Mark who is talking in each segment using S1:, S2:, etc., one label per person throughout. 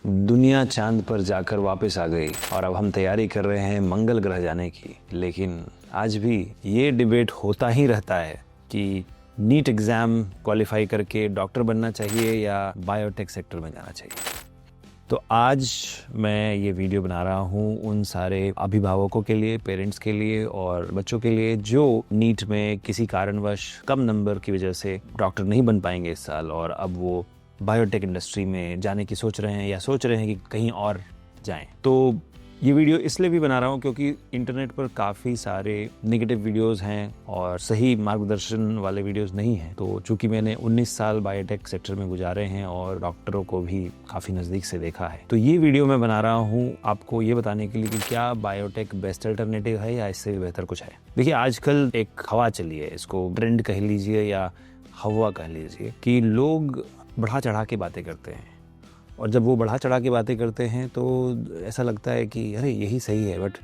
S1: दुनिया चांद पर जाकर वापस आ गई और अब हम तैयारी कर रहे हैं मंगल ग्रह जाने की। लेकिन आज भी ये डिबेट होता ही रहता है कि नीट एग्ज़ाम क्वालिफाई करके डॉक्टर बनना चाहिए या बायोटेक सेक्टर में जाना चाहिए। तो आज मैं ये वीडियो बना रहा हूँ उन सारे अभिभावकों के लिए, पेरेंट्स के लिए और बच्चों के लिए जो नीट में किसी कारणवश कम नंबर की वजह से डॉक्टर नहीं बन पाएंगे इस साल और अब वो बायोटेक इंडस्ट्री में जाने की सोच रहे हैं या सोच रहे हैं कि कहीं और जाएं। तो ये वीडियो इसलिए भी बना रहा हूँ क्योंकि इंटरनेट पर काफ़ी सारे नेगेटिव वीडियोस हैं और सही मार्गदर्शन वाले वीडियोस नहीं हैं। तो चूंकि मैंने 19 साल बायोटेक सेक्टर में गुजारे हैं और डॉक्टरों को भी काफ़ी नज़दीक से देखा है, तो ये वीडियो मैं बना रहा हूँ आपको ये बताने के लिए कि क्या बायोटेक बेस्ट अल्टरनेटिव है या इससे भी बेहतर कुछ है। देखिए, आजकल एक हवा चली है, इसको ट्रेंड कह लीजिए या हवा कह लीजिए, कि लोग बढ़ा चढ़ा के बातें करते हैं और जब वो बढ़ा चढ़ा के बातें करते हैं तो ऐसा लगता है कि अरे यही सही है, बट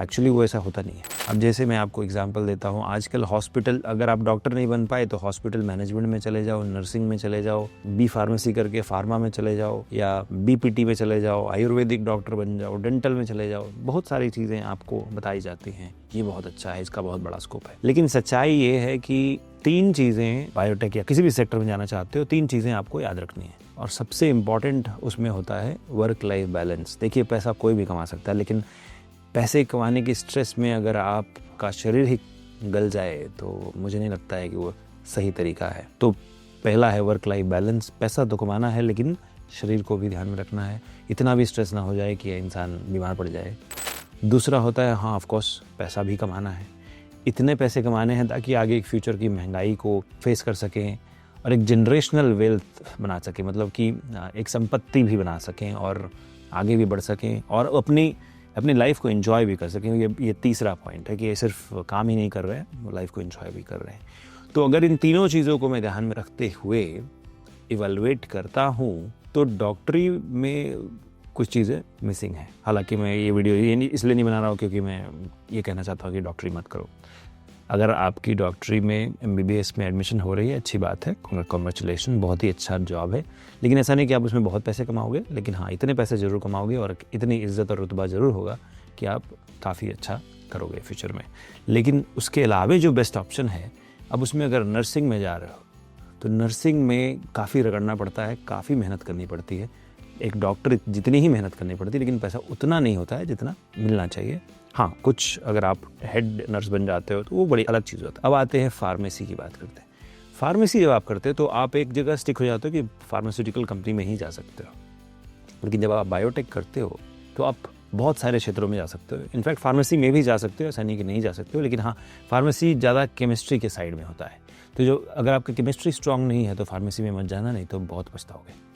S1: एक्चुअली वो ऐसा होता नहीं है। अब जैसे मैं आपको एग्जांपल देता हूँ, आजकल हॉस्पिटल, अगर आप डॉक्टर नहीं बन पाए तो हॉस्पिटल मैनेजमेंट में चले जाओ, नर्सिंग में चले जाओ, बी फार्मेसी करके फार्मा में चले जाओ या बीपीटी में चले जाओ, आयुर्वेदिक डॉक्टर बन जाओ, डेंटल में चले जाओ। बहुत सारी चीज़ें आपको बताई जाती हैं, ये बहुत अच्छा है, इसका बहुत बड़ा स्कोप है। लेकिन सच्चाई ये है कि 3 चीज़ें, बायोटेक या किसी भी सेक्टर में जाना चाहते हो, 3 चीज़ें आपको याद रखनी है और सबसे इम्पॉर्टेंट उसमें होता है वर्क लाइफ बैलेंस। देखिए, पैसा कोई भी कमा सकता है, लेकिन पैसे कमाने की स्ट्रेस में अगर आपका शरीर ही गल जाए तो मुझे नहीं लगता है कि वो सही तरीका है। तो पहला है वर्क लाइफ बैलेंस। पैसा तो कमाना है लेकिन शरीर को भी ध्यान में रखना है, इतना भी स्ट्रेस ना हो जाए कि इंसान बीमार पड़ जाए। दूसरा होता है, हाँ ऑफ कोर्स पैसा भी कमाना है, इतने पैसे कमाने हैं ताकि आगे एक फ्यूचर की महंगाई को फेस कर सकें और एक जनरेशनल वेल्थ बना सकें, मतलब कि एक संपत्ति भी बना सकें और आगे भी बढ़ सकें और अपनी लाइफ को एंजॉय भी कर सकें। ये तीसरा पॉइंट है कि ये सिर्फ काम ही नहीं कर रहे हैं, वो लाइफ को एंजॉय भी कर रहे हैं। तो अगर इन तीनों चीज़ों को मैं ध्यान में रखते हुए इवैल्यूएट करता हूँ तो डॉक्टरी में कुछ चीज़ें मिसिंग हैं। हालांकि मैं ये वीडियो इसलिए नहीं बना रहा हूँ क्योंकि मैं ये कहना चाहता हूँ कि डॉक्टरी मत करो। अगर आपकी डॉक्टरी में MBBS में एडमिशन हो रही है, अच्छी बात है, कॉन्ग्रेचुलेशन, बहुत ही अच्छा जॉब है। लेकिन ऐसा नहीं कि आप उसमें बहुत पैसे कमाओगे, लेकिन हाँ इतने पैसे ज़रूर कमाओगे और इतनी इज्जत और रुतबा ज़रूर होगा कि आप काफ़ी अच्छा करोगे फ्यूचर में। लेकिन उसके अलावा जो बेस्ट ऑप्शन है, अब उसमें अगर नर्सिंग में जा रहे हो तो नर्सिंग में काफ़ी रगड़ना पड़ता है, काफ़ी मेहनत करनी पड़ती है। एक डॉक्टर जितनी ही मेहनत करनी पड़ती है लेकिन पैसा उतना नहीं होता है जितना मिलना चाहिए। हाँ, कुछ अगर आप हेड नर्स बन जाते हो तो वो बड़ी अलग चीज़ होती है। अब आते हैं फार्मेसी की बात करते हैं। फार्मेसी जब आप करते हो तो आप एक जगह स्टिक हो जाते हो कि फार्मास्यूटिकल कंपनी में ही जा सकते हो, लेकिन जब आप बायोटेक करते हो तो आप बहुत सारे क्षेत्रों में जा सकते हो। इनफैक्ट फार्मेसी में भी जा सकते हो, ऐसा नहीं कि नहीं जा सकते हो, लेकिन हाँ फार्मेसी ज़्यादा केमिस्ट्री के साइड में होता है। तो जो अगर आपकी केमिस्ट्री स्ट्रांग नहीं है तो फार्मेसी में मत जाना, नहीं तो बहुत पछताओगे।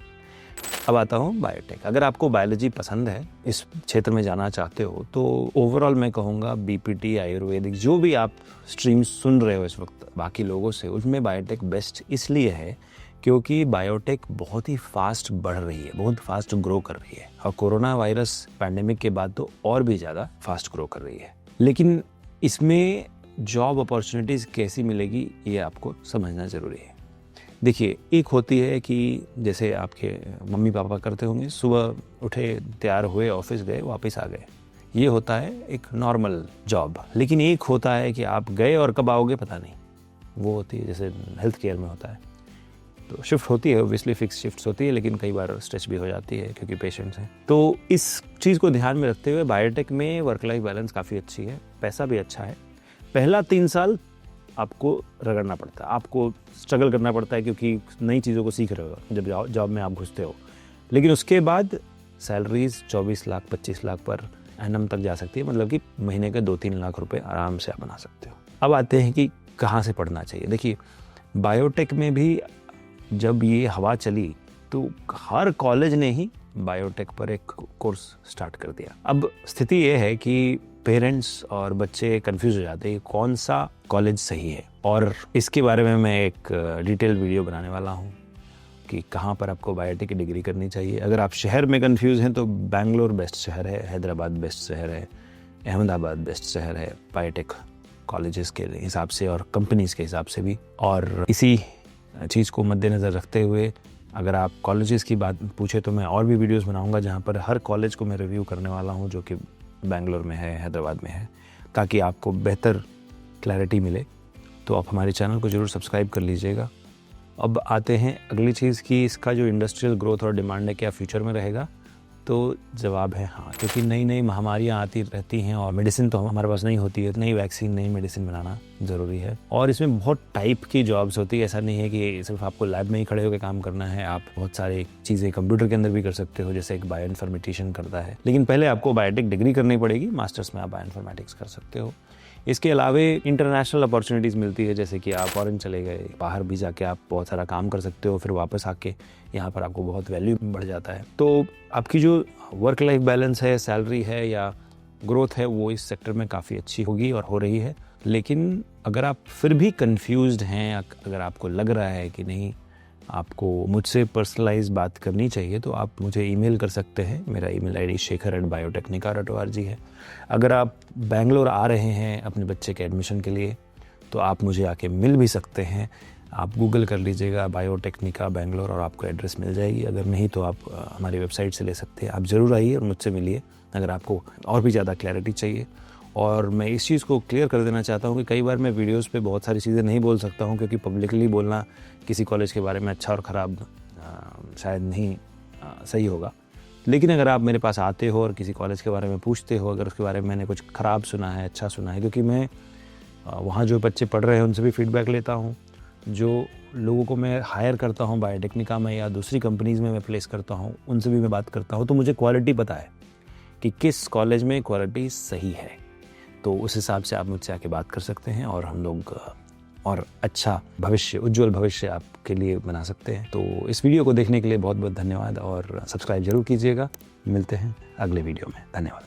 S1: अब आता हूँ बायोटेक। अगर आपको बायोलॉजी पसंद है, इस क्षेत्र में जाना चाहते हो, तो ओवरऑल मैं कहूँगा बीपीटी, आयुर्वेदिक, जो भी आप स्ट्रीम सुन रहे हो इस वक्त बाकी लोगों से, उसमें बायोटेक बेस्ट इसलिए है क्योंकि बायोटेक बहुत ही फास्ट बढ़ रही है, बहुत फास्ट ग्रो कर रही है और कोरोना वायरस पैंडेमिक के बाद तो और भी ज़्यादा फास्ट ग्रो कर रही है। लेकिन इसमें जॉब अपॉर्चुनिटीज़ कैसी मिलेगी ये आपको समझना ज़रूरी है। देखिए, एक होती है कि जैसे आपके मम्मी पापा करते होंगे, सुबह उठे, तैयार हुए, ऑफिस गए, वापस आ गए, ये होता है एक नॉर्मल जॉब। लेकिन एक होता है कि आप गए और कब आओगे पता नहीं, वो होती है जैसे हेल्थ केयर में होता है। तो शिफ्ट होती है, ऑब्वियसली फिक्स शिफ्ट्स होती है, लेकिन कई बार स्ट्रेच भी हो जाती है क्योंकि पेशेंट्स हैं। तो इस चीज़ को ध्यान में रखते हुए बायोटेक में वर्क लाइफ बैलेंस काफ़ी अच्छी है, पैसा भी अच्छा है। पहला 3 साल आपको रगड़ना पड़ता है, आपको स्ट्रगल करना पड़ता है क्योंकि नई चीज़ों को सीख रहे हो जब जॉब में आप घुसते हो। लेकिन उसके बाद salaries 24 lakh 25 lakh per annum तक जा सकती है, मतलब कि महीने के 2-3 लाख रुपए आराम से आप बना सकते हो। अब आते हैं कि कहाँ से पढ़ना चाहिए। देखिए, बायोटेक में भी जब ये हवा चली तो हर कॉलेज ने ही बायोटेक पर एक कोर्स स्टार्ट कर दिया। अब स्थिति ये है कि पेरेंट्स और बच्चे कंफ्यूज हो जाते हैं कौन सा कॉलेज सही है, और इसके बारे में मैं एक डिटेल वीडियो बनाने वाला हूँ कि कहाँ पर आपको बायोटेक की डिग्री करनी चाहिए। अगर आप शहर में कंफ्यूज हैं तो बेंगलोर बेस्ट शहर है, हैदराबाद बेस्ट शहर है, अहमदाबाद बेस्ट शहर है बायोटेक कॉलेजेस के हिसाब से और कंपनीज के हिसाब से भी। और इसी चीज़ को मद्देनज़र रखते हुए अगर आप कॉलेजेस की बात पूछे तो मैं और भी वीडियोस बनाऊंगा जहां पर हर कॉलेज को मैं रिव्यू करने वाला हूं जो कि बेंगलोर में है, हैदराबाद में है, ताकि आपको बेहतर क्लैरिटी मिले। तो आप हमारे चैनल को ज़रूर सब्सक्राइब कर लीजिएगा। अब आते हैं अगली चीज़ की, इसका जो इंडस्ट्रियल ग्रोथ और डिमांड है क्या फ्यूचर में रहेगा। तो जवाब है हाँ, क्योंकि नई नई महामारियाँ आती रहती हैं और मेडिसिन तो हमारे पास नहीं होती है, नई वैक्सीन नई मेडिसिन बनाना ज़रूरी है। और इसमें बहुत टाइप की जॉब्स होती है, ऐसा नहीं है कि सिर्फ आपको लैब में ही खड़े होकर काम करना है। आप बहुत सारी चीज़ें कंप्यूटर के अंदर भी कर सकते हो, जैसे एक बायो इन्फॉर्मेटिशियन करता है। लेकिन पहले आपको बायोटेक डिग्री करनी पड़ेगी, मास्टर्स में आप बायो इन्फॉर्मेटिक्स कर सकते हो। इसके अलावा इंटरनेशनल अपॉर्चुनिटीज़ मिलती है, जैसे कि आप फॉरेन चले गए, बाहर भी जाके आप बहुत सारा काम कर सकते हो, फिर वापस आके यहाँ पर आपको बहुत वैल्यू बढ़ जाता है। तो आपकी जो वर्क लाइफ बैलेंस है, सैलरी है या ग्रोथ है, वो इस सेक्टर में काफ़ी अच्छी होगी और हो रही है। लेकिन अगर आप फिर भी कंफ्यूज्ड हैं, अगर आपको लग रहा है कि नहीं आपको मुझसे पर्सनलाइज बात करनी चाहिए, तो आप मुझे ईमेल कर सकते हैं। मेरा ईमेल आईडी shekhar@biotechnica.org है। अगर आप बेंगलोर आ रहे हैं अपने बच्चे के एडमिशन के लिए तो आप मुझे आके मिल भी सकते हैं। आप गूगल कर लीजिएगा बायोटेक्निका बेंगलोर और आपको एड्रेस मिल जाएगी। अगर नहीं तो आप हमारी वेबसाइट से ले सकते हैं। आप ज़रूर आइए और मुझसे मिलिए अगर आपको और भी ज़्यादा क्लैरिटी चाहिए। और मैं इस चीज़ को क्लियर कर देना चाहता हूँ कि कई बार मैं वीडियोस पे बहुत सारी चीज़ें नहीं बोल सकता हूँ, क्योंकि पब्लिकली बोलना किसी कॉलेज के बारे में अच्छा और ख़राब शायद नहीं सही होगा। लेकिन अगर आप मेरे पास आते हो और किसी कॉलेज के बारे में पूछते हो, अगर उसके बारे में मैंने कुछ ख़राब सुना है, अच्छा सुना है, क्योंकि मैं वहाँ जो बच्चे पढ़ रहे हैं उनसे भी फीडबैक लेता हूँ। जो लोगों को मैं हायर करता हूँ बायोटेक्निका में या दूसरी कंपनीज़ में मैं प्लेस करता हूँ, उनसे भी मैं बात करता हूँ। तो मुझे क्वालिटी पता है कि किस कॉलेज में क्वालिटी सही है। तो उस हिसाब से आप मुझसे आके बात कर सकते हैं और हम लोग और अच्छा भविष्य, उज्जवल भविष्य आपके लिए बना सकते हैं। तो इस वीडियो को देखने के लिए बहुत बहुत धन्यवाद और सब्सक्राइब जरूर कीजिएगा। मिलते हैं अगले वीडियो में। धन्यवाद।